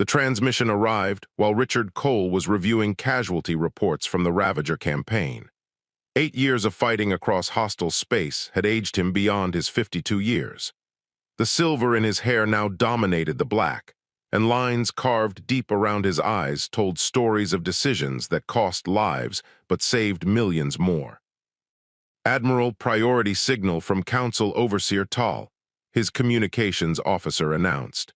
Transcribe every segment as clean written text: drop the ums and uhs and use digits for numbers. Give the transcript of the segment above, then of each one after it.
The transmission arrived while Richard Cole was reviewing casualty reports from the Ravager campaign. 8 years of fighting across hostile space had aged him beyond his 52 years. The silver in his hair now dominated the black, and lines carved deep around his eyes told stories of decisions that cost lives but saved millions more. Admiral, priority signal from Council Overseer Tal, his communications officer announced.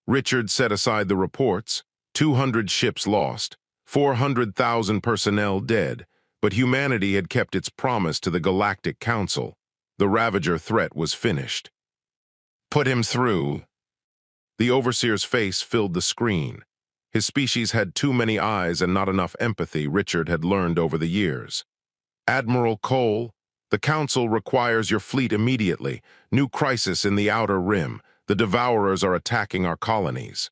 Richard set aside the reports, 200 ships lost, 400,000 personnel dead, but humanity had kept its promise to the Galactic Council. The Ravager threat was finished. Put him through. The Overseer's face filled the screen. His species had too many eyes and not enough empathy, Richard had learned over the years. Admiral Cole, the Council requires your fleet immediately. New crisis in the Outer Rim. The Devourers are attacking our colonies.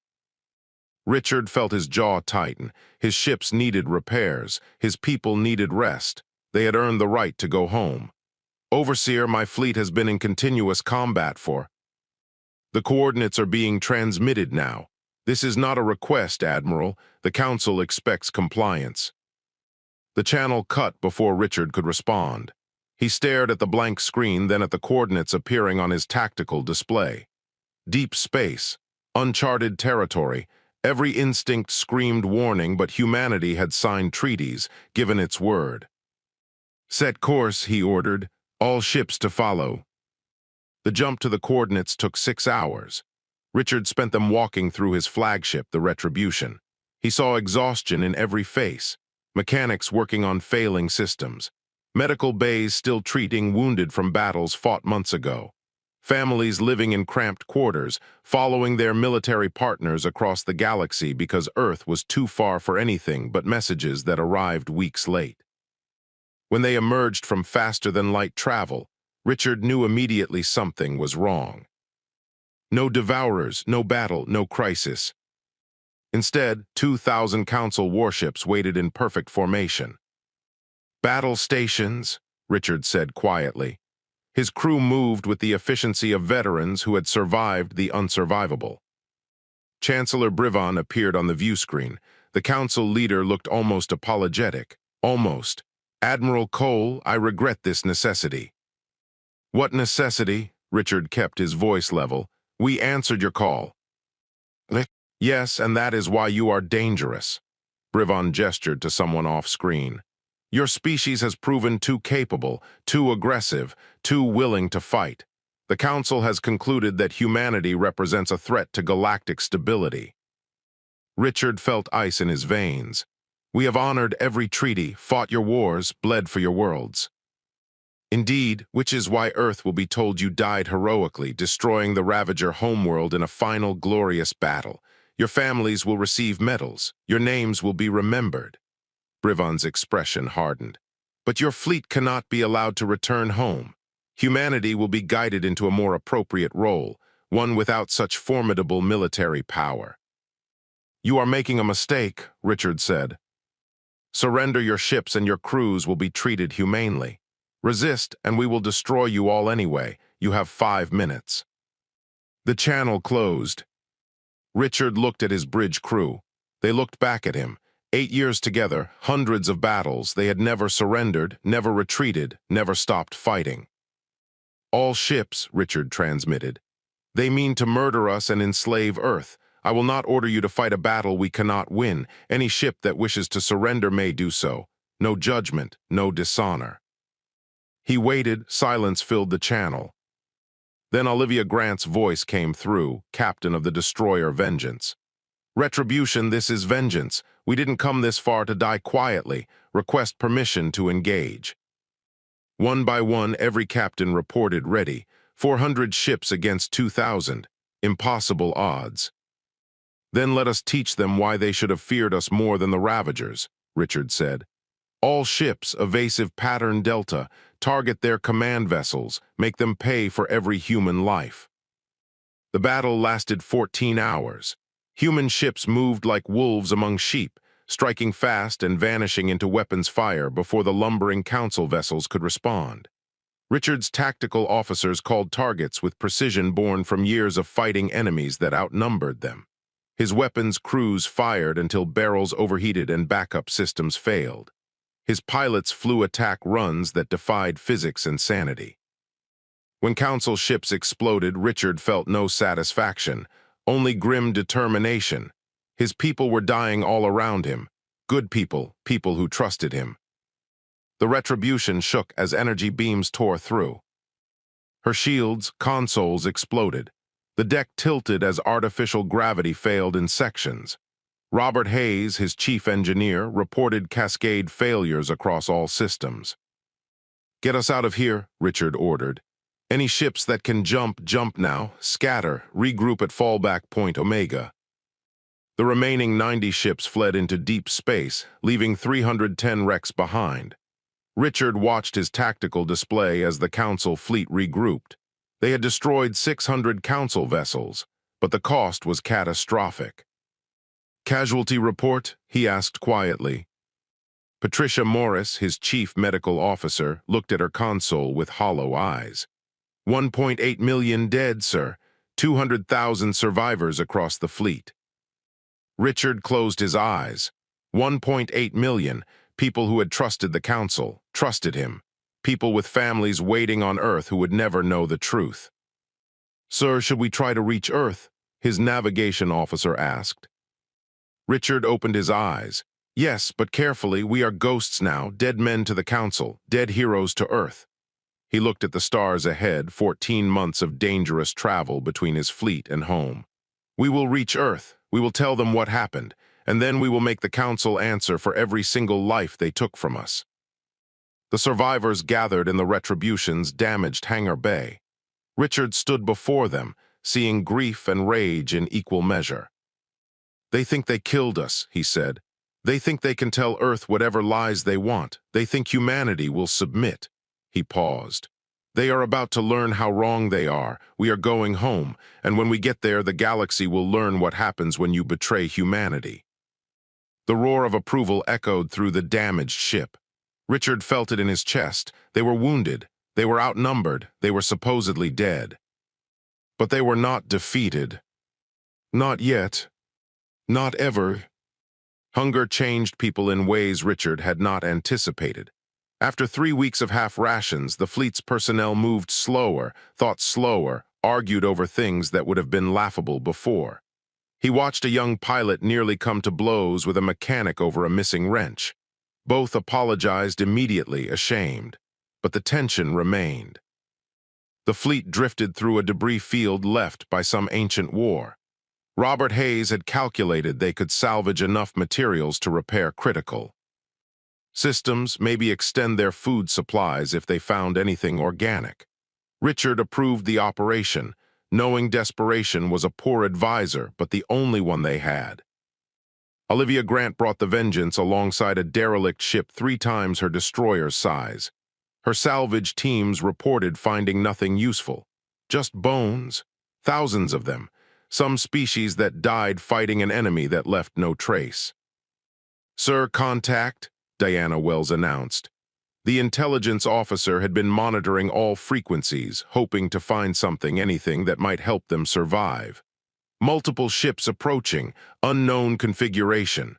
Richard felt his jaw tighten. His ships needed repairs. His people needed rest. They had earned the right to go home. Overseer, my fleet has been in continuous combat for... The coordinates are being transmitted now. This is not a request, Admiral. The Council expects compliance. The channel cut before Richard could respond. He stared at the blank screen, then at the coordinates appearing on his tactical display. Deep space, uncharted territory. Every instinct screamed warning, but humanity had signed treaties, given its word. Set course, he ordered. All ships to follow. The jump to the coordinates took 6 hours. Richard spent them walking through his flagship, the Retribution. He saw exhaustion in every face. Mechanics working on failing systems. Medical bays still treating wounded from battles fought months ago. Families living in cramped quarters, following their military partners across the galaxy because Earth was too far for anything but messages that arrived weeks late. When they emerged from faster-than-light travel, Richard knew immediately something was wrong. No Devourers, no battle, no crisis. Instead, 2,000 Council warships waited in perfect formation. Battle stations, Richard said quietly. His crew moved with the efficiency of veterans who had survived the unsurvivable. Chancellor Brivon appeared on the view screen. The Council leader looked almost apologetic. Almost. Admiral Cole, I regret this necessity. What necessity? Richard kept his voice level. We answered your call. Yes, and that is why you are dangerous. Brivon gestured to someone off-screen. Your species has proven too capable, too aggressive, too willing to fight. The Council has concluded that humanity represents a threat to galactic stability. Richard felt ice in his veins. We have honored every treaty, fought your wars, bled for your worlds. Indeed, which is why Earth will be told you died heroically, destroying the Ravager homeworld in a final glorious battle. Your families will receive medals. Your names will be remembered. Brivon's expression hardened. But your fleet cannot be allowed to return home. Humanity will be guided into a more appropriate role, one without such formidable military power. You are making a mistake, Richard said. Surrender your ships and your crews will be treated humanely. Resist, and we will destroy you all anyway. You have 5 minutes. The channel closed. Richard looked at his bridge crew. They looked back at him. 8 years together, hundreds of battles, they had never surrendered, never retreated, never stopped fighting. All ships, Richard transmitted. They mean to murder us and enslave Earth. I will not order you to fight a battle we cannot win. Any ship that wishes to surrender may do so. No judgment, no dishonor. He waited, silence filled the channel. Then Olivia Grant's voice came through, captain of the destroyer Vengeance. Retribution, this is Vengeance. We didn't come this far to die quietly. Request permission to engage. One by one, every captain reported ready. 400 ships against 2,000. Impossible odds. Then let us teach them why they should have feared us more than the Ravagers, Richard said. All ships, evasive pattern Delta, target their command vessels, make them pay for every human life. The battle lasted 14 hours. Human ships moved like wolves among sheep, striking fast and vanishing into weapons fire before the lumbering council vessels could respond. Richard's tactical officers called targets with precision born from years of fighting enemies that outnumbered them. His weapons crews fired until barrels overheated and backup systems failed. His pilots flew attack runs that defied physics and sanity. When Council ships exploded, Richard felt no satisfaction, only grim determination. His people were dying all around him. Good people, people who trusted him. The Retribution shook as energy beams tore through. Her shields, consoles exploded. The deck tilted as artificial gravity failed in sections. Robert Hayes, his chief engineer, reported cascade failures across all systems. "Get us out of here," Richard ordered. "Any ships that can jump, jump now. Scatter, regroup at fallback point Omega." The remaining 90 ships fled into deep space, leaving 310 wrecks behind. Richard watched his tactical display as the Council fleet regrouped. They had destroyed 600 Council vessels, but the cost was catastrophic. "Casualty report?" he asked quietly. Patricia Morris, his chief medical officer, looked at her console with hollow eyes. 1.8 million dead, sir. 200,000 survivors across the fleet." Richard closed his eyes. 1.8 million, people who had trusted the Council, trusted him. People with families waiting on Earth who would never know the truth. "Sir, should we try to reach Earth?" his navigation officer asked. Richard opened his eyes. "Yes, but carefully, we are ghosts now, dead men to the Council, dead heroes to Earth." He looked at the stars ahead, 14 months of dangerous travel between his fleet and home. "We will reach Earth, we will tell them what happened, and then we will make the Council answer for every single life they took from us." The survivors gathered in the Retribution's damaged hangar bay. Richard stood before them, seeing grief and rage in equal measure. "They think they killed us," he said. "They think they can tell Earth whatever lies they want. They think humanity will submit." He paused. "They are about to learn how wrong they are. We are going home, and when we get there, the galaxy will learn what happens when you betray humanity." The roar of approval echoed through the damaged ship. Richard felt it in his chest. They were wounded. They were outnumbered. They were supposedly dead. But they were not defeated. Not yet. Not ever. Hunger changed people in ways Richard had not anticipated. After 3 weeks of half rations, the fleet's personnel moved slower, thought slower, argued over things that would have been laughable before. He watched a young pilot nearly come to blows with a mechanic over a missing wrench. Both apologized immediately, ashamed, but the tension remained. The fleet drifted through a debris field left by some ancient war. Robert Hayes had calculated they could salvage enough materials to repair critical systems, maybe extend their food supplies if they found anything organic. Richard approved the operation, knowing desperation was a poor advisor, but the only one they had. Olivia Grant brought the Vengeance alongside a derelict ship 3 times her destroyer's size. Her salvage teams reported finding nothing useful. Just bones, thousands of them, some species that died fighting an enemy that left no trace. "Sir, contact," Diana Wells announced. The intelligence officer had been monitoring all frequencies, hoping to find something, anything that might help them survive. Multiple ships approaching, unknown configuration.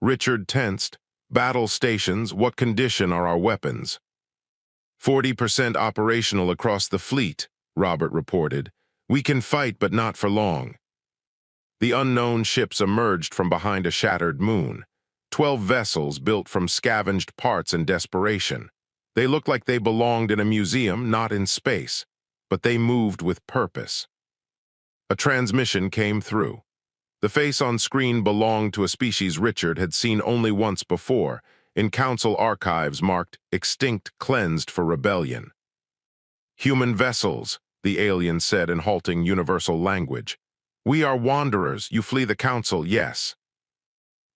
Richard tensed. "Battle stations, what condition are our weapons?" 40% operational across the fleet, Robert reported. "We can fight, but not for long." The unknown ships emerged from behind a shattered moon. 12 vessels built from scavenged parts and desperation. They looked like they belonged in a museum, not in space, but they moved with purpose. A transmission came through. The face on screen belonged to a species Richard had seen only once before, in Council archives marked "Extinct, Cleansed for Rebellion." "Human vessels," the alien said in halting universal language. "We are wanderers. You flee the Council, yes."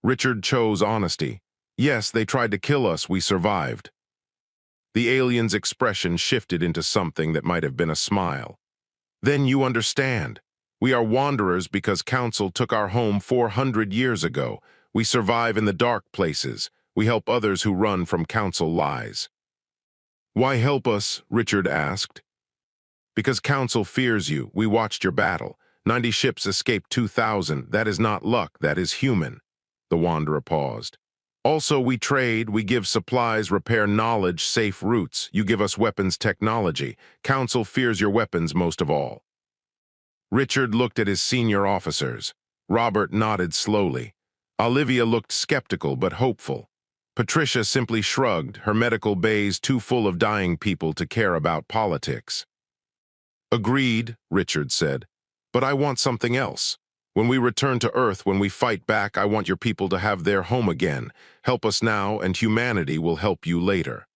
Richard chose honesty. "Yes, they tried to kill us. We survived." The alien's expression shifted into something that might have been a smile. "Then you understand. We are wanderers because Council took our home 400 years ago. We survive in the dark places. We help others who run from Council lies." "Why help us?" Richard asked. "Because Council fears you. We watched your battle. 90 ships escaped 2,000. That is not luck, that is human. The Wanderer paused. Also, we trade, we give supplies, repair knowledge, safe routes. You give us weapons technology. Council fears your weapons most of all. Richard looked at his senior officers. Robert nodded slowly. Olivia looked skeptical but hopeful. Patricia simply shrugged, her medical bays too full of dying people to care about politics. Agreed, Richard said. But I want something else. When we return to Earth, when we fight back, I want your people to have their home again. Help us now, and humanity will help you later.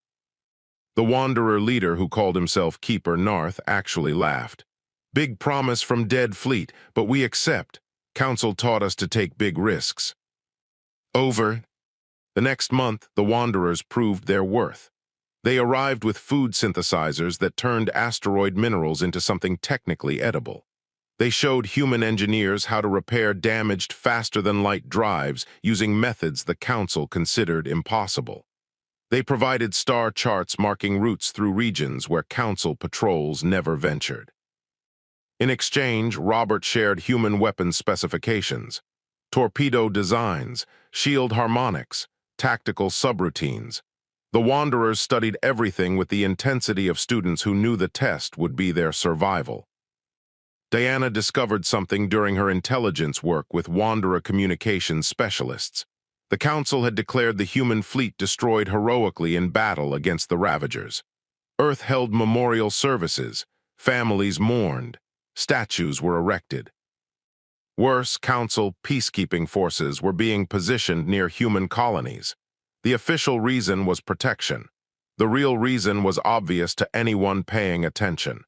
The Wanderer leader, who called himself Keeper Narth, actually laughed. Big promise from dead fleet, but we accept. Council taught us to take big risks. Over. The next month, the Wanderers proved their worth. They arrived with food synthesizers that turned asteroid minerals into something technically edible. They showed human engineers how to repair damaged faster-than-light drives using methods the Council considered impossible. They provided star charts marking routes through regions where Council patrols never ventured. In exchange, Robert shared human weapons specifications, torpedo designs, shield harmonics, tactical subroutines. The Wanderers studied everything with the intensity of students who knew the test would be their survival. Diana discovered something during her intelligence work with Wanderer communications specialists. The Council had declared the human fleet destroyed heroically in battle against the Ravagers. Earth held memorial services, families mourned, statues were erected. Worse, Council peacekeeping forces were being positioned near human colonies. The official reason was protection. The real reason was obvious to anyone paying attention.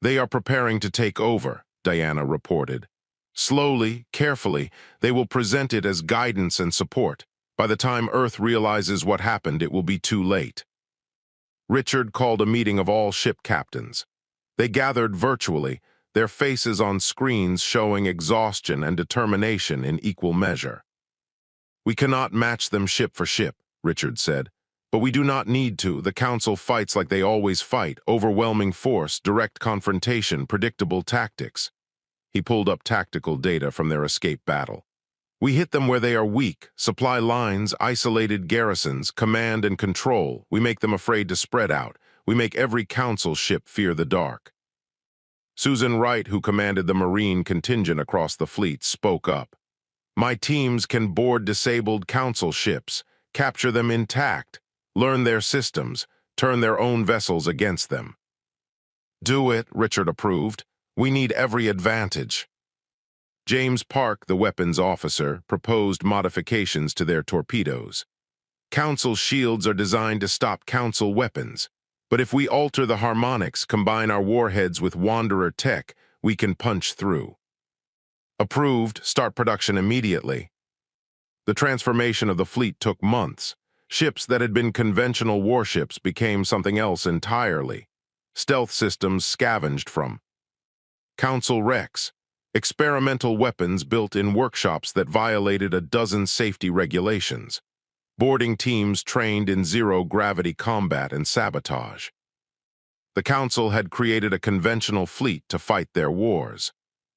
They are preparing to take over, Diana reported. Slowly, carefully, they will present it as guidance and support. By the time Earth realizes what happened, it will be too late. Richard called a meeting of all ship captains. They gathered virtually, their faces on screens showing exhaustion and determination in equal measure. We cannot match them ship for ship, Richard said. But we do not need to. The Council fights like they always fight, overwhelming force, direct confrontation, predictable tactics. He pulled up tactical data from their escape battle. We hit them where they are weak, supply lines, isolated garrisons, command and control. We make them afraid to spread out. We make every Council ship fear the dark. Susan Wright, who commanded the Marine contingent across the fleet, spoke up. My teams can board disabled Council ships, capture them intact, learn their systems, turn their own vessels against them. Do it, Richard approved. We need every advantage. James Park, the weapons officer, proposed modifications to their torpedoes. Council shields are designed to stop Council weapons, but if we alter the harmonics, combine our warheads with Wanderer tech, we can punch through. Approved, start production immediately. The transformation of the fleet took months. Ships that had been conventional warships became something else entirely. Stealth systems scavenged from. Council wrecks, experimental weapons built in workshops that violated a dozen safety regulations. Boarding teams trained in zero-gravity combat and sabotage. The Council had created a conventional fleet to fight their wars.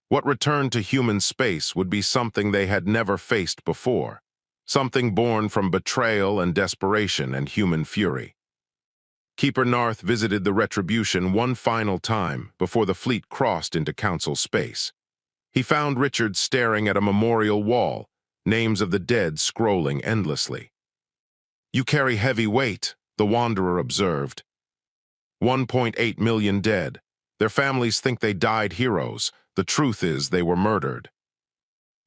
What returned to human space would be something they had never faced before. Something born from betrayal and desperation and human fury. Keeper Narth visited the Retribution one final time before the fleet crossed into Council space. He found Richard staring at a memorial wall, names of the dead scrolling endlessly. You carry heavy weight, the Wanderer observed. 1.8 million dead. Their families think they died heroes. The truth is they were murdered.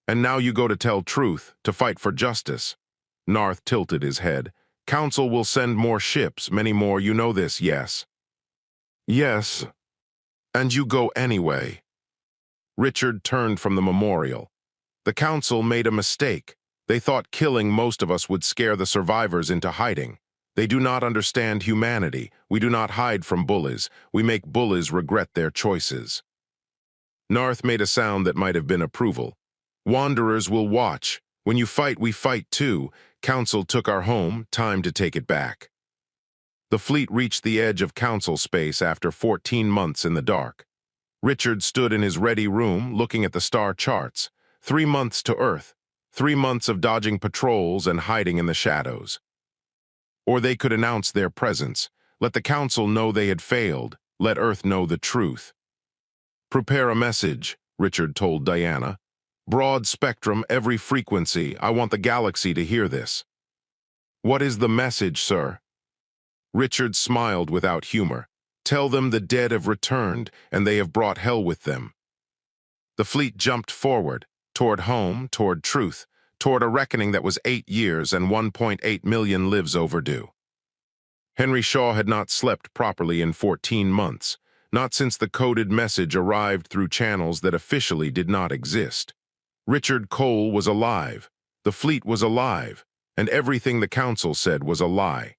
And now you go to tell truth, to fight for justice. Narth tilted his head. Council will send more ships, many more, you know this, yes? Yes. And you go anyway. Richard turned from the memorial. The Council made a mistake. They thought killing most of us would scare the survivors into hiding. They do not understand humanity. We do not hide from bullies. We make bullies regret their choices. Narth made a sound that might have been approval. Wanderers will watch. When you fight, we fight too. Council took our home, time to take it back. The fleet reached the edge of Council space after 14 months in the dark. Richard stood in his ready room looking at the star charts. 3 months to Earth. 3 months of dodging patrols and hiding in the shadows. Or they could announce their presence. Let the Council know they had failed. Let Earth know the truth. Prepare a message, Richard told Diana. Broad spectrum, every frequency. I want the galaxy to hear this. What is the message, sir? Richard smiled without humor. Tell them the dead have returned, and they have brought hell with them. The fleet jumped forward, toward home, toward truth, toward a reckoning that was 8 years and 1.8 million lives overdue. Henry Shaw had not slept properly in 14 months, not since the coded message arrived through channels that officially did not exist. Richard Cole was alive, the fleet was alive, and everything the Council said was a lie.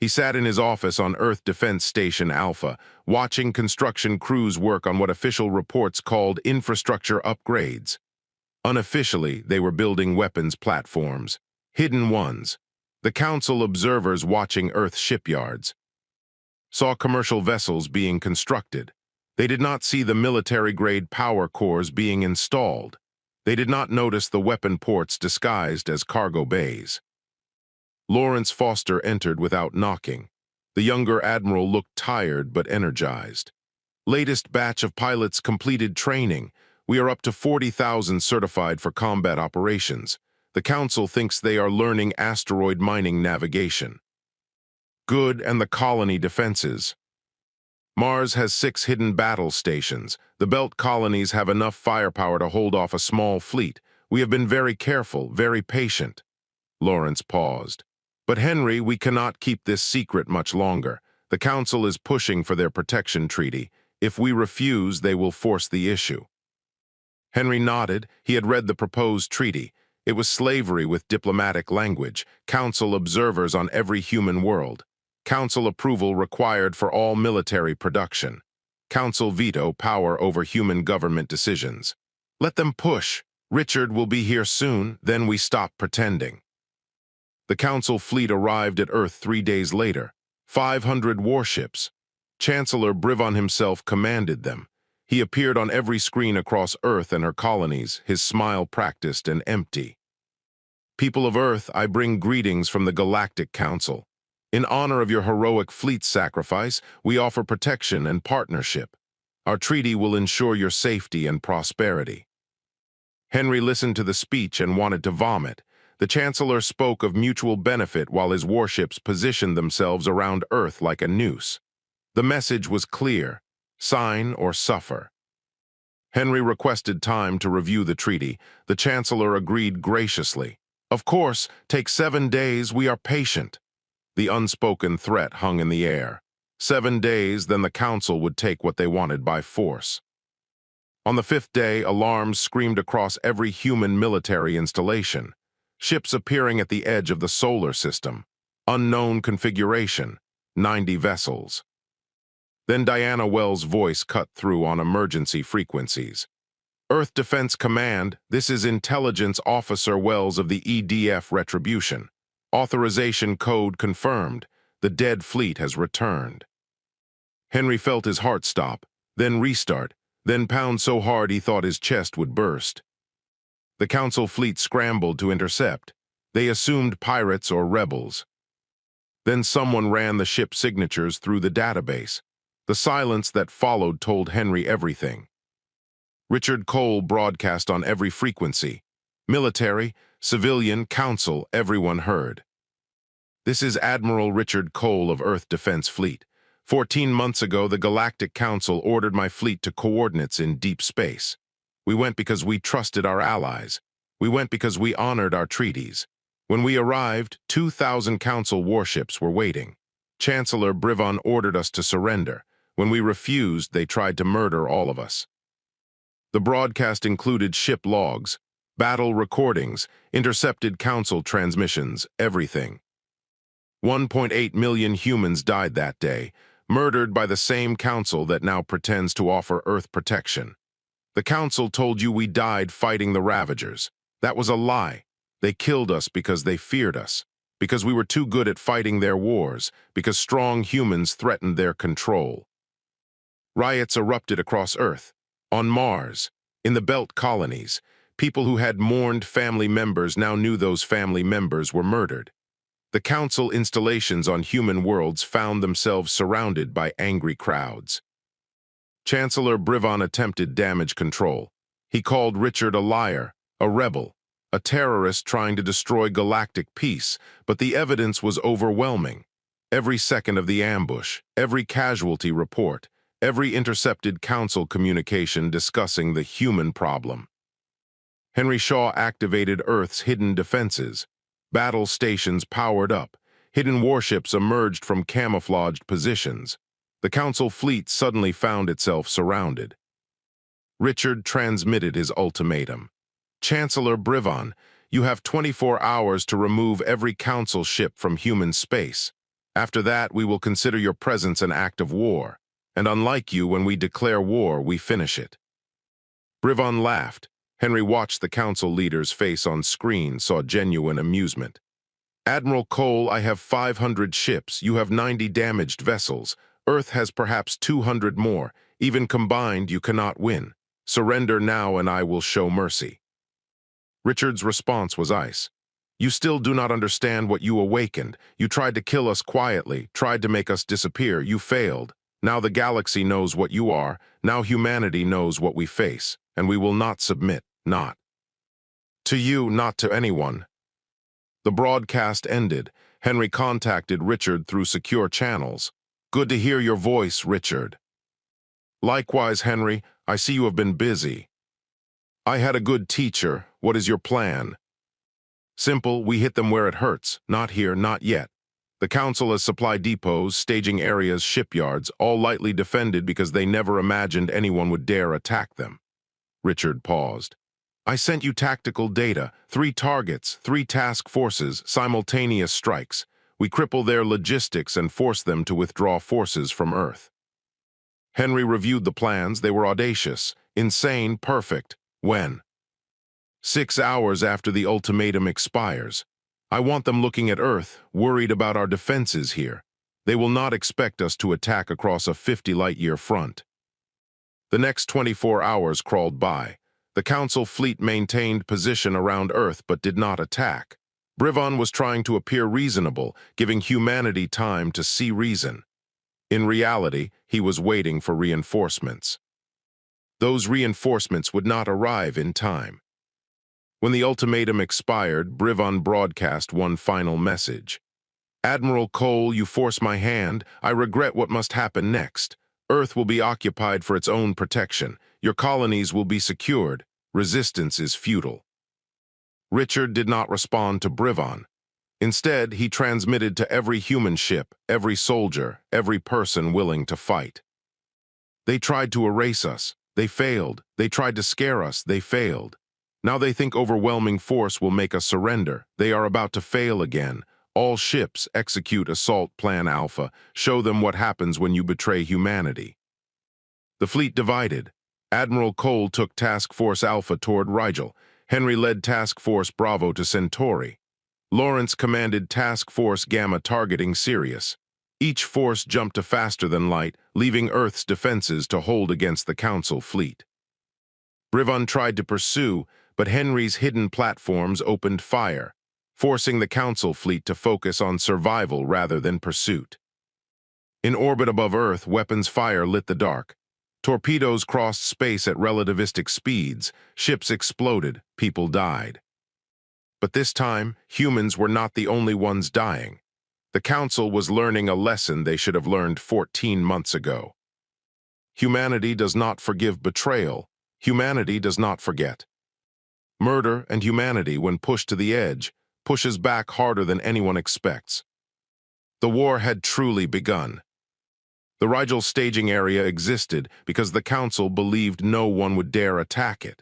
He sat in his office on Earth Defense Station Alpha, watching construction crews work on what official reports called infrastructure upgrades. Unofficially, they were building weapons platforms, hidden ones. The Council observers watching Earth shipyards saw commercial vessels being constructed. They did not see the military-grade power cores being installed. They did not notice the weapon ports disguised as cargo bays. Lawrence Foster entered without knocking. The younger admiral looked tired but energized. Latest batch of pilots completed training. We are up to 40,000 certified for combat operations. The Council thinks they are learning asteroid mining navigation. Good, and the colony defenses. Mars has 6 hidden battle stations. The Belt colonies have enough firepower to hold off a small fleet. We have been very careful, very patient. Lawrence paused. But Henry, we cannot keep this secret much longer. The Council is pushing for their protection treaty. If we refuse, they will force the issue. Henry nodded. He had read the proposed treaty. It was slavery with diplomatic language, Council observers on every human world. Council approval required for all military production. Council veto power over human government decisions. Let them push. Richard will be here soon, then we stop pretending. The Council fleet arrived at Earth 3 days later. 500 warships. Chancellor Brivon himself commanded them. He appeared on every screen across Earth and her colonies, his smile practiced and empty. People of Earth, I bring greetings from the Galactic Council. In honor of your heroic fleet sacrifice, we offer protection and partnership. Our treaty will ensure your safety and prosperity. Henry listened to the speech and wanted to vomit. The Chancellor spoke of mutual benefit while his warships positioned themselves around Earth like a noose. The message was clear: sign or suffer. Henry requested time to review the treaty. The Chancellor agreed graciously. Of course, take 7 days, we are patient. The unspoken threat hung in the air. 7 days, then the Council would take what they wanted by force. On the 5th day, alarms screamed across every human military installation. Ships appearing at the edge of the solar system. Unknown configuration. 90 vessels. Then Diana Wells' voice cut through on emergency frequencies. Earth Defense Command, this is Intelligence Officer Wells of the EDF Retribution. Authorization code confirmed. The dead fleet has returned. Henry felt his heart stop, then restart, then pound so hard he thought his chest would burst. The Council fleet scrambled to intercept. They assumed pirates or rebels. Then someone ran the ship signatures through the database. The silence that followed told Henry everything. Richard Cole broadcast on every frequency. Military, civilian, council, everyone heard. This is Admiral Richard Cole of Earth Defense Fleet. 14 months ago, the Galactic Council ordered my fleet to coordinates in deep space. We went because we trusted our allies. We went because we honored our treaties. When we arrived, 2,000 Council warships were waiting. Chancellor Brivon ordered us to surrender. When we refused, they tried to murder all of us. The broadcast included ship logs, battle recordings, intercepted Council transmissions, everything. 1.8 million humans died that day, murdered by the same Council that now pretends to offer Earth protection. The Council told you we died fighting the Ravagers. That was a lie. They killed us because they feared us, because we were too good at fighting their wars, because strong humans threatened their control. Riots erupted across Earth, on Mars, in the Belt colonies. People who had mourned family members now knew those family members were murdered. The Council installations on human worlds found themselves surrounded by angry crowds. Chancellor Brivon attempted damage control. He called Richard a liar, a rebel, a terrorist trying to destroy galactic peace, but the evidence was overwhelming. Every second of the ambush, every casualty report, every intercepted Council communication discussing the human problem. Henry Shaw activated Earth's hidden defenses. Battle stations powered up. Hidden warships emerged from camouflaged positions. The Council fleet suddenly found itself surrounded. Richard transmitted his ultimatum. Chancellor Brivon, you have 24 hours to remove every Council ship from human space. After that, we will consider your presence an act of war. And unlike you, when we declare war, we finish it. Brivon laughed. Henry watched the Council leader's face on screen, saw genuine amusement. Admiral Cole, I have 500 ships. You have 90 damaged vessels. Earth has perhaps 200 more. Even combined, you cannot win. Surrender now and I will show mercy. Richard's response was ice. You still do not understand what you awakened. You tried to kill us quietly, tried to make us disappear. You failed. Now the galaxy knows what you are. Now humanity knows what we face. And we will not submit, not to you, not to anyone. The broadcast ended. Henry contacted Richard through secure channels. Good to hear your voice, Richard. Likewise, Henry, I see you have been busy. I had a good teacher. What is your plan? Simple, we hit them where it hurts. Not here, not yet. The Council has supply depots, staging areas, shipyards, all lightly defended because they never imagined anyone would dare attack them. Richard paused. I sent you tactical data, 3 targets, 3 task forces, simultaneous strikes. We cripple their logistics and force them to withdraw forces from Earth. Henry reviewed the plans. They were audacious, insane, perfect. When? 6 hours after the ultimatum expires. I want them looking at Earth, worried about our defenses here. They will not expect us to attack across a 50-light-year front. The next 24 hours crawled by. The Council fleet maintained position around Earth but did not attack. Brivon was trying to appear reasonable, giving humanity time to see reason. In reality, he was waiting for reinforcements. Those reinforcements would not arrive in time. When the ultimatum expired, Brivon broadcast one final message. Admiral Cole, you force my hand. I regret what must happen next. Earth will be occupied for its own protection. Your colonies will be secured. Resistance is futile. Richard did not respond to Brivon. Instead, he transmitted to every human ship, every soldier, every person willing to fight. They tried to erase us. They failed. They tried to scare us. They failed. Now they think overwhelming force will make us surrender. They are about to fail again. All ships execute Assault Plan Alpha. Show them what happens when you betray humanity. The fleet divided. Admiral Cole took Task Force Alpha toward Rigel. Henry led Task Force Bravo to Centauri. Lawrence commanded Task Force Gamma targeting Sirius. Each force jumped to faster than light, leaving Earth's defenses to hold against the Council fleet. Brivon tried to pursue, but Henry's hidden platforms opened fire, forcing the Council fleet to focus on survival rather than pursuit. In orbit above Earth, weapons fire lit the dark. Torpedoes crossed space at relativistic speeds, ships exploded, people died. But this time, humans were not the only ones dying. The Council was learning a lesson they should have learned 14 months ago. Humanity does not forgive betrayal. Humanity does not forget. Murder and humanity, when pushed to the edge, pushes back harder than anyone expects. The war had truly begun. The Rigel staging area existed because the Council believed no one would dare attack it.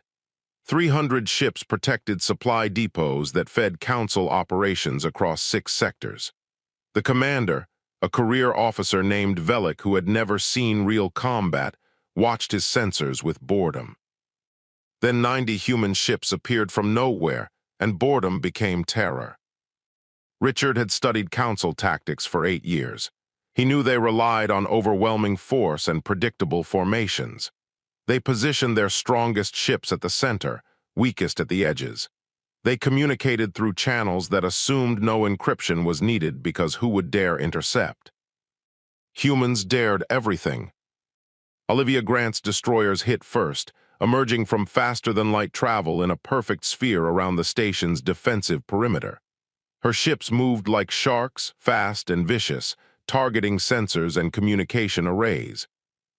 300 ships protected supply depots that fed Council operations across 6 sectors. The commander, a career officer named Velik who had never seen real combat, watched his sensors with boredom. Then 90 human ships appeared from nowhere, and boredom became terror. Richard had studied Council tactics for 8 years. He knew they relied on overwhelming force and predictable formations. They positioned their strongest ships at the center, weakest at the edges. They communicated through channels that assumed no encryption was needed because who would dare intercept? Humans dared everything. Olivia Grant's destroyers hit first, emerging from faster-than-light travel in a perfect sphere around the station's defensive perimeter. Her ships moved like sharks, fast and vicious, targeting sensors and communication arrays.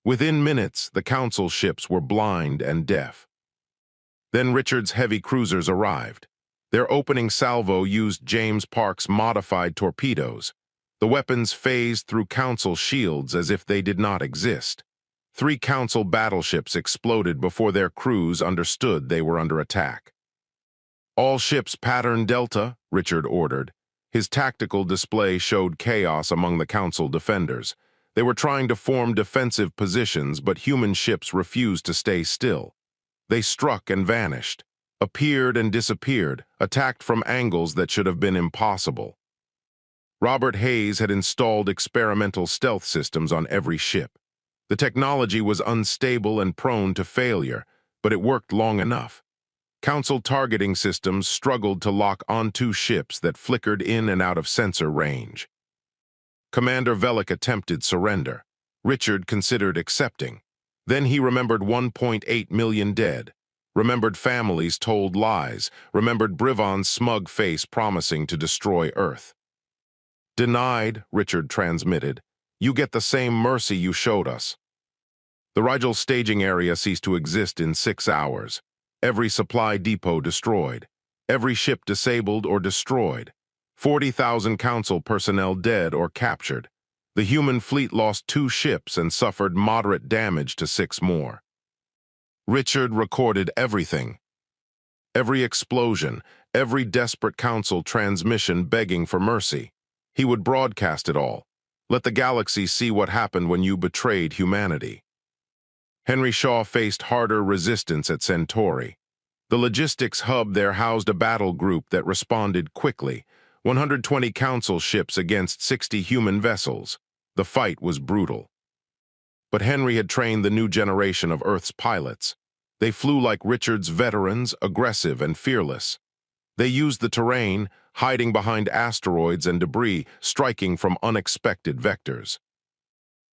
Within minutes, the Council ships were blind and deaf. Then Richard's heavy cruisers arrived. Their opening salvo used James Park's modified torpedoes. The weapons phased through Council shields as if they did not exist. 3 Council battleships exploded before their crews understood they were under attack. "All ships pattern Delta," Richard ordered. His tactical display showed chaos among the Council defenders. They were trying to form defensive positions, but human ships refused to stay still. They struck and vanished, appeared and disappeared, attacked from angles that should have been impossible. Robert Hayes had installed experimental stealth systems on every ship. The technology was unstable and prone to failure, but it worked long enough. Council targeting systems struggled to lock onto ships that flickered in and out of sensor range. Commander Velick attempted surrender. Richard considered accepting. Then he remembered 1.8 million dead, remembered families told lies, remembered Brivon's smug face promising to destroy Earth. "Denied," Richard transmitted. "You get the same mercy you showed us." The Rigel staging area ceased to exist in 6 hours. Every supply depot destroyed. Every ship disabled or destroyed. 40,000 Council personnel dead or captured. The human fleet lost 2 ships and suffered moderate damage to 6 more. Richard recorded everything. Every explosion, every desperate Council transmission begging for mercy. He would broadcast it all. Let the galaxy see what happened when you betrayed humanity. Henry Shaw faced harder resistance at Centauri. The logistics hub there housed a battle group that responded quickly, 120 Council ships against 60 human vessels. The fight was brutal. But Henry had trained the new generation of Earth's pilots. They flew like Richard's veterans, aggressive and fearless. They used the terrain, hiding behind asteroids and debris, striking from unexpected vectors.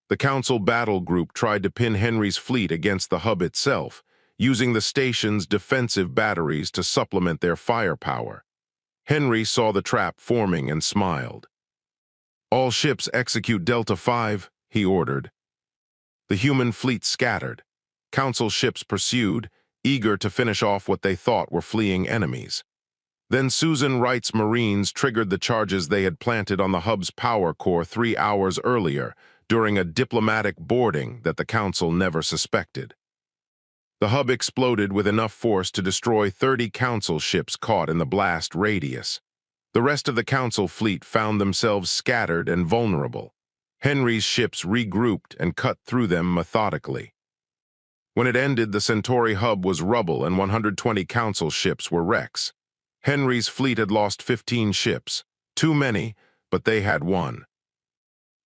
The Council battle group tried to pin Henry's fleet against the hub itself, using the station's defensive batteries to supplement their firepower. Henry saw the trap forming and smiled. "All ships execute Delta 5, he ordered. The human fleet scattered. Council ships pursued, eager to finish off what they thought were fleeing enemies. Then Susan Wright's Marines triggered the charges they had planted on the hub's power core 3 hours earlier, during a diplomatic boarding that the Council never suspected. The hub exploded with enough force to destroy 30 Council ships caught in the blast radius. The rest of the Council fleet found themselves scattered and vulnerable. Henry's ships regrouped and cut through them methodically. When it ended, the Centauri hub was rubble and 120 Council ships were wrecks. Henry's fleet had lost 15 ships, too many, but they had won.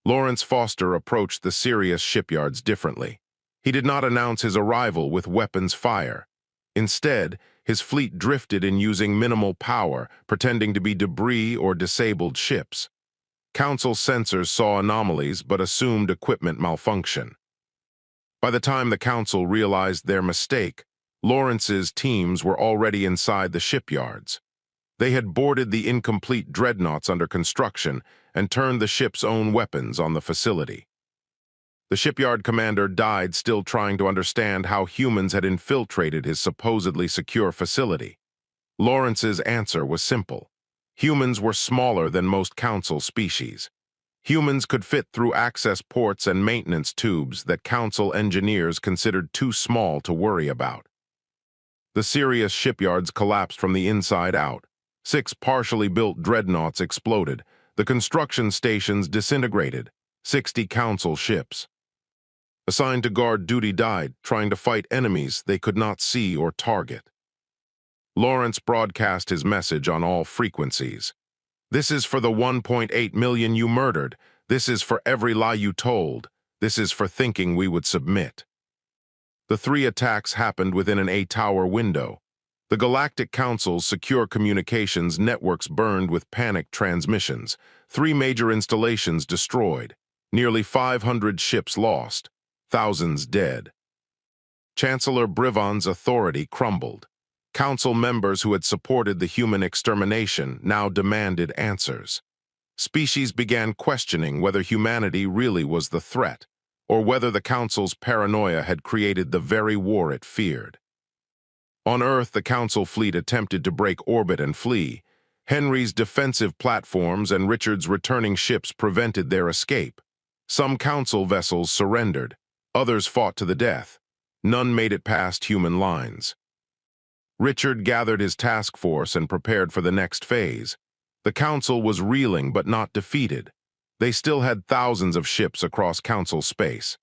Lawrence Foster approached the Sirius shipyards differently. He did not announce his arrival with weapons fire. Instead, his fleet drifted in using minimal power, pretending to be debris or disabled ships. Council sensors saw anomalies but assumed equipment malfunction. By the time the Council realized their mistake, Lawrence's teams were already inside the shipyards. They had boarded the incomplete dreadnoughts under construction and turned the ship's own weapons on the facility. The shipyard commander died still trying to understand how humans had infiltrated his supposedly secure facility. Lawrence's answer was simple. Humans were smaller than most Council species. Humans could fit through access ports and maintenance tubes that Council engineers considered too small to worry about. The Sirius shipyards collapsed from the inside out. 6 partially built dreadnoughts exploded. The construction stations disintegrated. 60 Council ships assigned to guard duty died, trying to fight enemies they could not see or target. Lawrence broadcast his message on all frequencies. "This is for the 1.8 million you murdered. This is for every lie you told. This is for thinking we would submit. The three attacks happened within an 8-hour window. The Galactic Council's secure communications networks burned with panicked transmissions, 3 major installations destroyed, nearly 500 ships lost, thousands dead. Chancellor Brivon's authority crumbled. Council members who had supported the human extermination now demanded answers. Species began questioning whether humanity really was the threat, or whether the Council's paranoia had created the very war it feared. On Earth, the Council fleet attempted to break orbit and flee. Henry's defensive platforms and Richard's returning ships prevented their escape. Some Council vessels surrendered, others fought to the death. None made it past human lines. Richard gathered his task force and prepared for the next phase. The Council was reeling but not defeated. They still had thousands of ships across Council space.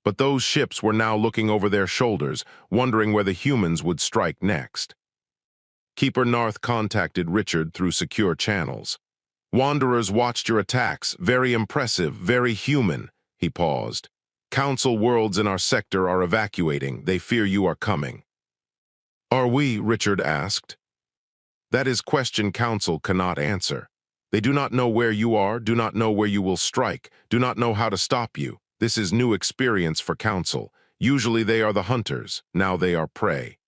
But those ships were now looking over their shoulders, wondering where the humans would strike next. Keeper Narth contacted Richard through secure channels. "Wanderers watched your attacks. Very impressive, very human." He paused. "Council worlds in our sector are evacuating. They fear you are coming." "Are we?" Richard asked. "That is question Council cannot answer. They do not know where you are, do not know where you will strike, do not know how to stop you. This is new experience for Council. Usually they are the hunters, now they are prey."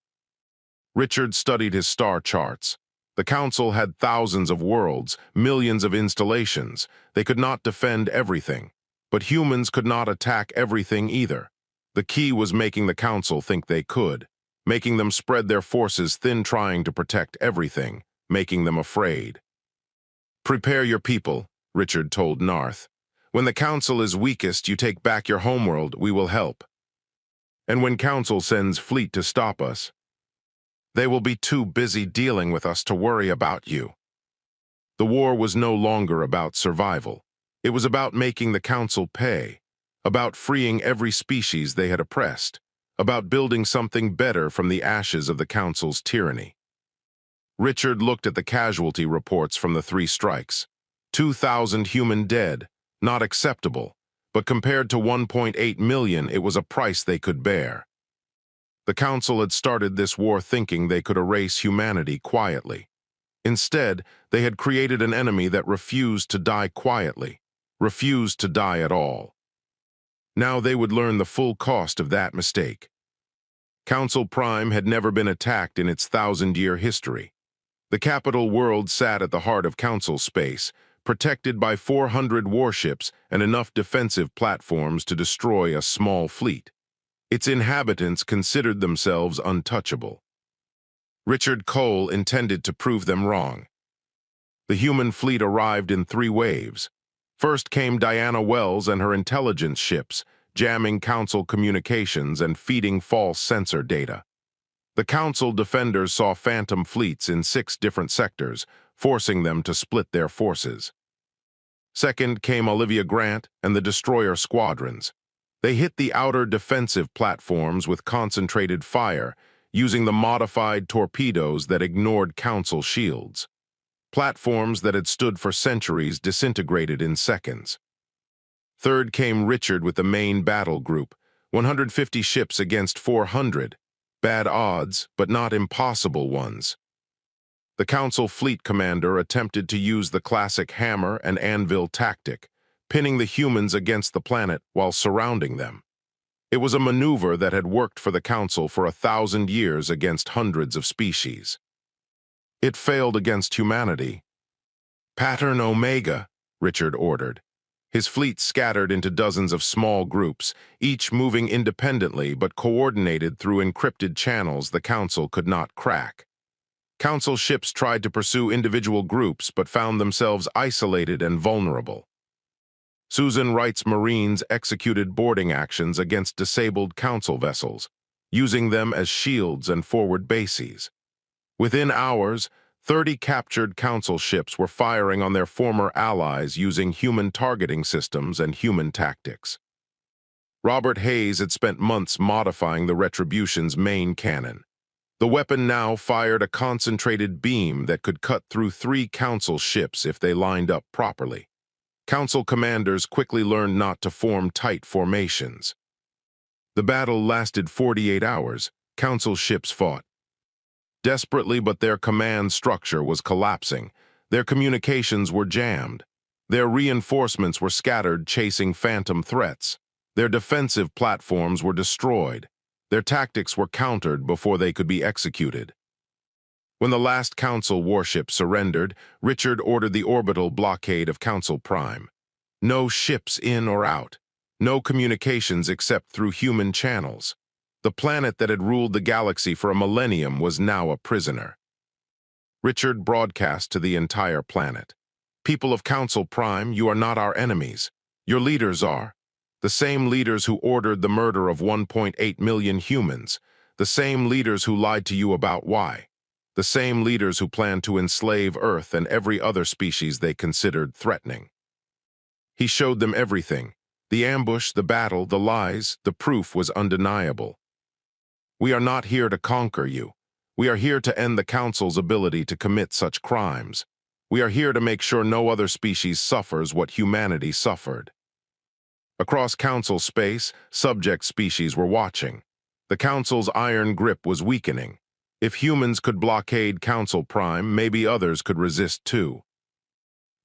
Richard studied his star charts. The Council had thousands of worlds, millions of installations. They could not defend everything. But humans could not attack everything either. The key was making the Council think they could, making them spread their forces thin trying to protect everything, making them afraid. "Prepare your people," Richard told Narth. "When the Council is weakest, you take back your homeworld, we will help. And when Council sends fleet to stop us, they will be too busy dealing with us to worry about you." The war was no longer about survival. It was about making the Council pay, about freeing every species they had oppressed, about building something better from the ashes of the Council's tyranny. Richard looked at the casualty reports from the 3 strikes. 2,000 human dead, not acceptable, but compared to 1.8 million, it was a price they could bear. The Council had started this war thinking they could erase humanity quietly. Instead, they had created an enemy that refused to die quietly, refused to die at all. Now they would learn the full cost of that mistake. Council Prime had never been attacked in its 1,000-year history. The capital world sat at the heart of Council space, protected by 400 warships and enough defensive platforms to destroy a small fleet. Its inhabitants considered themselves untouchable. Richard Cole intended to prove them wrong. The human fleet arrived in 3 waves. First came Diana Wells and her intelligence ships, jamming Council communications and feeding false sensor data. The Council defenders saw phantom fleets in 6 different sectors, forcing them to split their forces. Second came Olivia Grant and the destroyer squadrons. They hit the outer defensive platforms with concentrated fire, using the modified torpedoes that ignored Council shields. Platforms that had stood for centuries disintegrated in seconds. Third came Richard with the main battle group, 150 ships against 400. Bad odds, but not impossible ones. The Council fleet commander attempted to use the classic hammer and anvil tactic, pinning the humans against the planet while surrounding them. It was a maneuver that had worked for the Council for 1,000 years against hundreds of species. It failed against humanity. "Pattern Omega," Richard ordered. His fleet scattered into dozens of small groups, each moving independently but coordinated through encrypted channels the Council could not crack. Council ships tried to pursue individual groups but found themselves isolated and vulnerable. Susan Wright's Marines executed boarding actions against disabled Council vessels, using them as shields and forward bases. Within hours, 30 captured Council ships were firing on their former allies using human targeting systems and human tactics. Robert Hayes had spent months modifying the Retribution's main cannon. The weapon now fired a concentrated beam that could cut through 3 Council ships if they lined up properly. Council commanders quickly learned not to form tight formations. The battle lasted 48 hours. Council ships fought desperately, but their command structure was collapsing. Their communications were jammed. Their reinforcements were scattered, chasing phantom threats. Their defensive platforms were destroyed. Their tactics were countered before they could be executed. When the last Council warship surrendered, Richard ordered the orbital blockade of Council Prime. No ships in or out. No communications except through human channels. The planet that had ruled the galaxy for a millennium was now a prisoner. Richard broadcast to the entire planet. People of Council Prime, you are not our enemies. Your leaders are. The same leaders who ordered the murder of 1.8 million humans. The same leaders who lied to you about why. The same leaders who planned to enslave Earth and every other species they considered threatening. He showed them everything. The ambush, the battle, the lies, the proof was undeniable. We are not here to conquer you. We are here to end the Council's ability to commit such crimes. We are here to make sure no other species suffers what humanity suffered. Across Council space, subject species were watching. The Council's iron grip was weakening. If humans could blockade Council Prime, maybe others could resist too.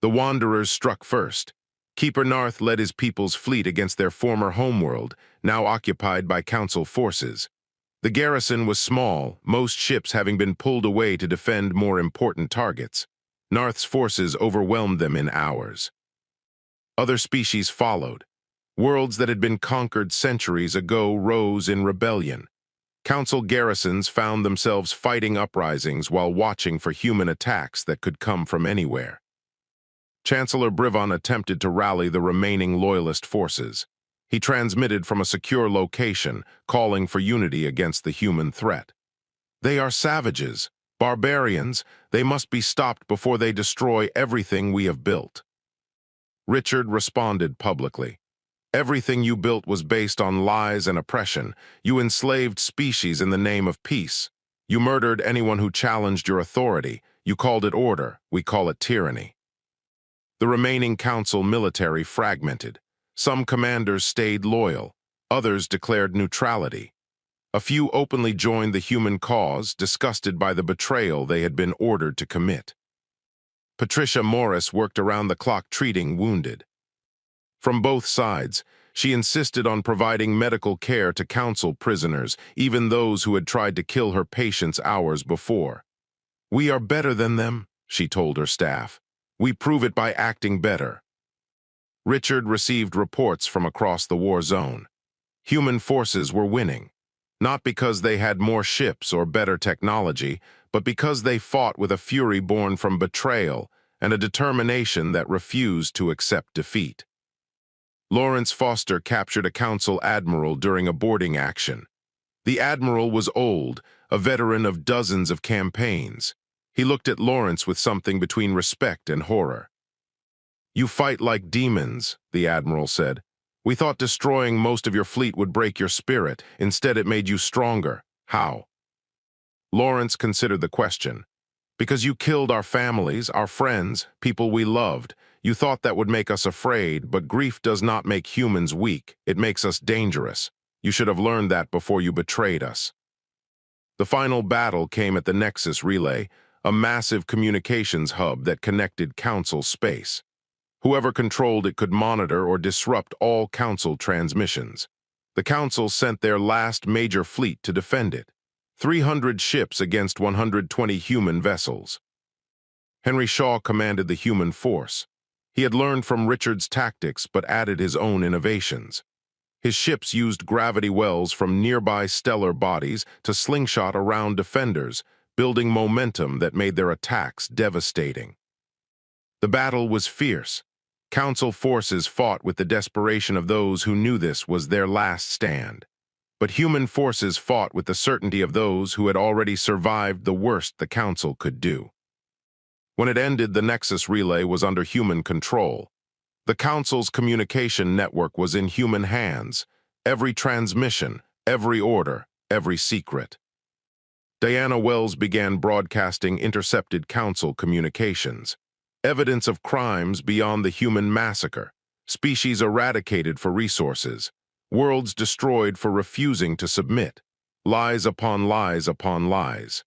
The Wanderers struck first. Keeper Narth led his people's fleet against their former homeworld, now occupied by Council forces. The garrison was small, most ships having been pulled away to defend more important targets. Narth's forces overwhelmed them in hours. Other species followed. Worlds that had been conquered centuries ago rose in rebellion. Council garrisons found themselves fighting uprisings while watching for human attacks that could come from anywhere. Chancellor Brivon attempted to rally the remaining loyalist forces. He transmitted from a secure location, calling for unity against the human threat. They are savages, barbarians. They must be stopped before they destroy everything we have built. Richard responded publicly. Everything you built was based on lies and oppression. You enslaved species in the name of peace. You murdered anyone who challenged your authority. You called it order. We call it tyranny. The remaining Council military fragmented. Some commanders stayed loyal. Others declared neutrality. A few openly joined the human cause, disgusted by the betrayal they had been ordered to commit. Patricia Morris worked around the clock treating wounded. From both sides, she insisted on providing medical care to Council prisoners, even those who had tried to kill her patients hours before. We are better than them, she told her staff. We prove it by acting better. Richard received reports from across the war zone. Human forces were winning, not because they had more ships or better technology, but because they fought with a fury born from betrayal and a determination that refused to accept defeat. Lawrence Foster captured a Council admiral during a boarding action. The admiral was old, a veteran of dozens of campaigns. He looked at Lawrence with something between respect and horror. You fight like demons, the admiral said. We thought destroying most of your fleet would break your spirit. Instead, it made you stronger. How? Lawrence considered the question. Because you killed our families, our friends, people we loved. You thought that would make us afraid, but grief does not make humans weak. It makes us dangerous. You should have learned that before you betrayed us. The final battle came at the Nexus Relay, a massive communications hub that connected Council space. Whoever controlled it could monitor or disrupt all Council transmissions. The Council sent their last major fleet to defend it. 300 ships against 120 human vessels. Henry Shaw commanded the human force. He had learned from Richard's tactics but added his own innovations. His ships used gravity wells from nearby stellar bodies to slingshot around defenders, building momentum that made their attacks devastating. The battle was fierce. Council forces fought with the desperation of those who knew this was their last stand. But human forces fought with the certainty of those who had already survived the worst the Council could do. When it ended, the Nexus Relay was under human control. The Council's communication network was in human hands. Every transmission, every order, every secret. Diana Wells began broadcasting intercepted Council communications. Evidence of crimes beyond the human massacre, species eradicated for resources, worlds destroyed for refusing to submit, lies upon lies upon lies.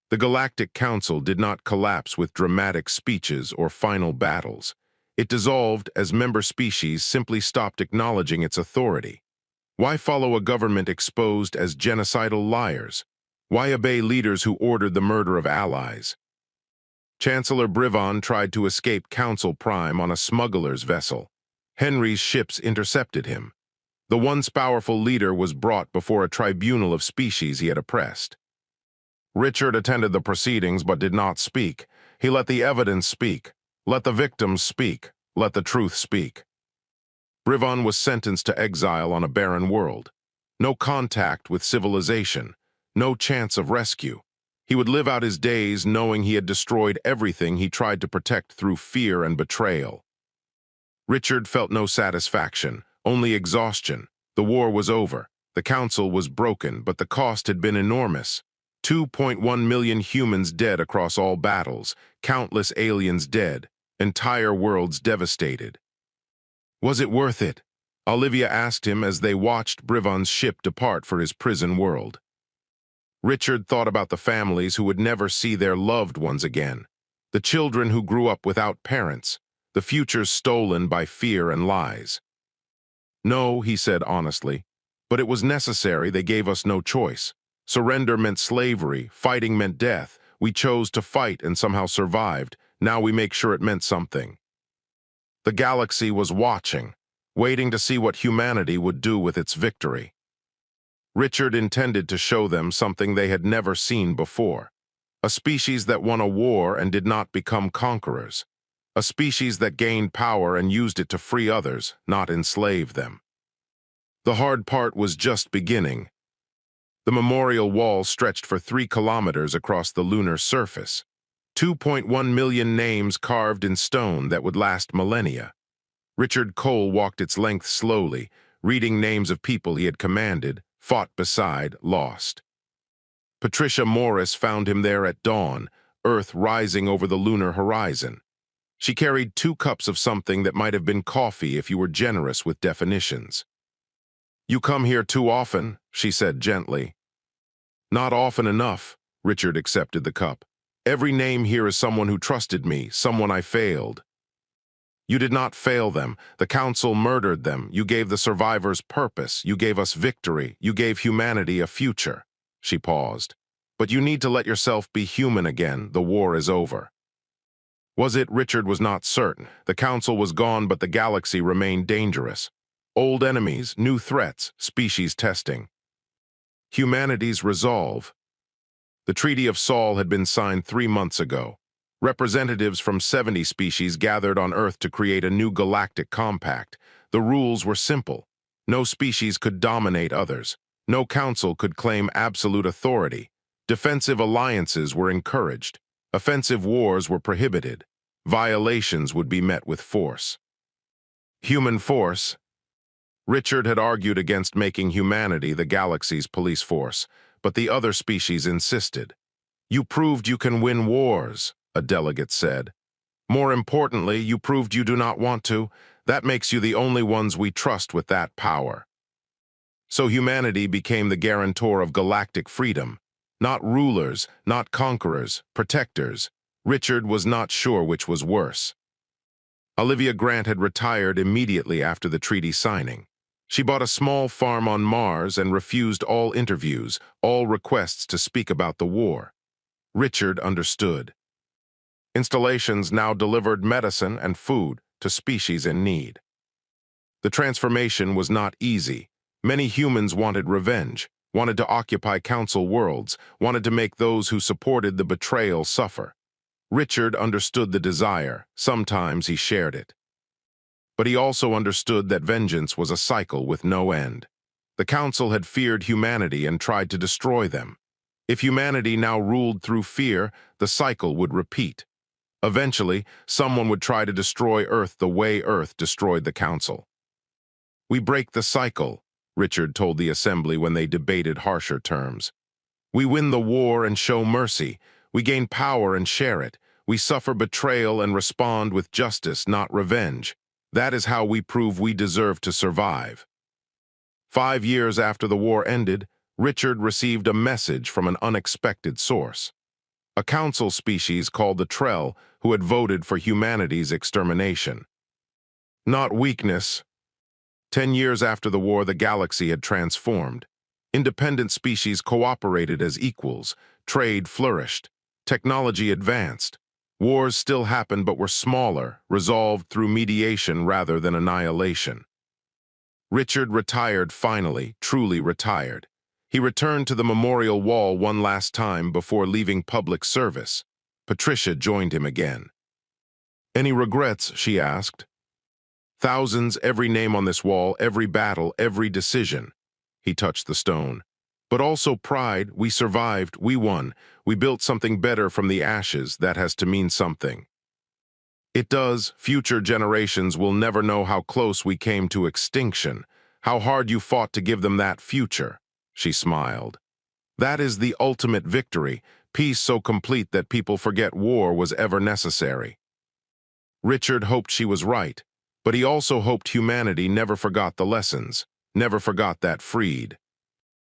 The Galactic Council did not collapse with dramatic speeches or final battles. It dissolved as member species simply stopped acknowledging its authority. Why follow a government exposed as genocidal liars? Why obey leaders who ordered the murder of allies? Chancellor Brivon tried to escape Council Prime on a smuggler's vessel. Henry's ships intercepted him. The once powerful leader was brought before a tribunal of species he had oppressed. Richard attended the proceedings but did not speak. He let the evidence speak. Let the victims speak. Let the truth speak. Brivon was sentenced to exile on a barren world. No contact with civilization. No chance of rescue. He would live out his days knowing he had destroyed everything he tried to protect through fear and betrayal. Richard felt no satisfaction, only exhaustion. The war was over. The council was broken, but the cost had been enormous. 2.1 million humans dead across all battles, countless aliens dead, entire worlds devastated. Was it worth it? Olivia asked him as they watched Brivon's ship depart for his prison world. Richard thought about the families who would never see their loved ones again, the children who grew up without parents, the futures stolen by fear and lies. No, he said honestly, but it was necessary. They gave us no choice. Surrender meant slavery, fighting meant death. We chose to fight and somehow survived. Now we make sure it meant something. The galaxy was watching, waiting to see what humanity would do with its victory. Richard intended to show them something they had never seen before. A species that won a war and did not become conquerors. A species that gained power and used it to free others, not enslave them. The hard part was just beginning. The memorial wall stretched for 3 kilometers across the lunar surface. 2.1 million names carved in stone that would last millennia. Richard Cole walked its length slowly, reading names of people he had commanded, fought beside, lost. Patricia Morris found him there at dawn, Earth rising over the lunar horizon. She carried 2 cups of something that might have been coffee if you were generous with definitions. "You come here too often," she said gently. "Not often enough," Richard accepted the cup. "Every name here is someone who trusted me, someone I failed." "You did not fail them. The council murdered them. You gave the survivors purpose. You gave us victory. You gave humanity a future." She paused. "But you need to let yourself be human again. The war is over." Was it? Richard was not certain. The council was gone, but the galaxy remained dangerous. Old enemies, new threats, species testing. Humanity's resolve. The Treaty of Saul had been signed 3 months ago. Representatives from 70 species gathered on Earth to create a new galactic compact. The rules were simple. No species could dominate others. No council could claim absolute authority. Defensive alliances were encouraged. Offensive wars were prohibited. Violations would be met with force. Human force. Richard had argued against making humanity the galaxy's police force, but the other species insisted. "You proved you can win wars," a delegate said. "More importantly, you proved you do not want to. That makes you the only ones we trust with that power." So humanity became the guarantor of galactic freedom. Not rulers, not conquerors, protectors. Richard was not sure which was worse. Olivia Grant had retired immediately after the treaty signing. She bought a small farm on Mars and refused all interviews, all requests to speak about the war. Richard understood. Installations now delivered medicine and food to species in need. The transformation was not easy. Many humans wanted revenge, wanted to occupy council worlds, wanted to make those who supported the betrayal suffer. Richard understood the desire. Sometimes he shared it. But he also understood that vengeance was a cycle with no end. The council had feared humanity and tried to destroy them. If humanity now ruled through fear, the cycle would repeat. Eventually, someone would try to destroy Earth the way Earth destroyed the council. "We break the cycle," Richard told the assembly when they debated harsher terms. "We win the war and show mercy. We gain power and share it. We suffer betrayal and respond with justice, not revenge. That is how we prove we deserve to survive. 5 years after the war ended, Richard received a message from an unexpected source. A council species called the Trell who had voted for humanity's extermination. Not weakness. 10 years after the war, the galaxy had transformed. Independent species cooperated as equals. Trade flourished. Technology advanced. Wars still happened but were smaller, resolved through mediation rather than annihilation. Richard retired finally, truly retired. He returned to the memorial wall one last time before leaving public service. Patricia joined him again. "Any regrets?" she asked. "Thousands, every name on this wall, every battle, every decision." He touched the stone. "But also pride. We survived. We won. We built something better from the ashes. That has to mean something." It does. Future generations will never know how close we came to extinction, how hard you fought to give them that future. She smiled. That is the ultimate victory, peace so complete that people forget war was ever necessary. Richard hoped she was right, but he also hoped humanity never forgot the lessons, never forgot that freed.